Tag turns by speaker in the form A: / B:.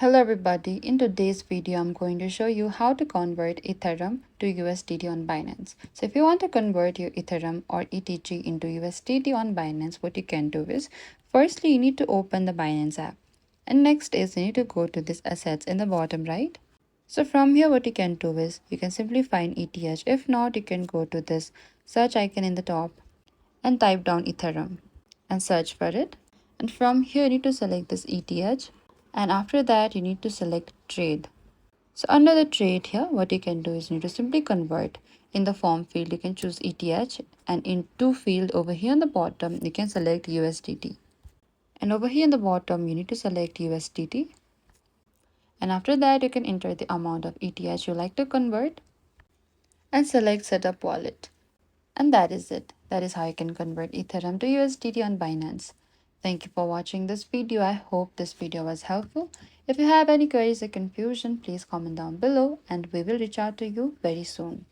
A: Hello everybody, in today's video I'm going to show you how to convert Ethereum to USDT on Binance. So if you want to convert your Ethereum or ETH into USDT on Binance, what you can do is, firstly you need to open the Binance app. And next is you need to go to this assets in the bottom right. So from here what you can do is, you can simply find ETH. If not, you can go to this search icon in the top and type down Ethereum and search for it. And from here you need to select this ETH, and after that you need to select trade. So under the trade here, what you can do is you need to simply convert. In the form field you can choose ETH, and in to field over here on the bottom you can select USDT, and over here in the bottom you need to select USDT, and after that you can enter the amount of ETH you like to convert and select setup wallet. And that is it. That is how you can convert Ethereum to USDT on Binance. Thank you for watching this video. I hope this video was helpful. If you have any queries or confusion, please comment down below and we will reach out to you very soon.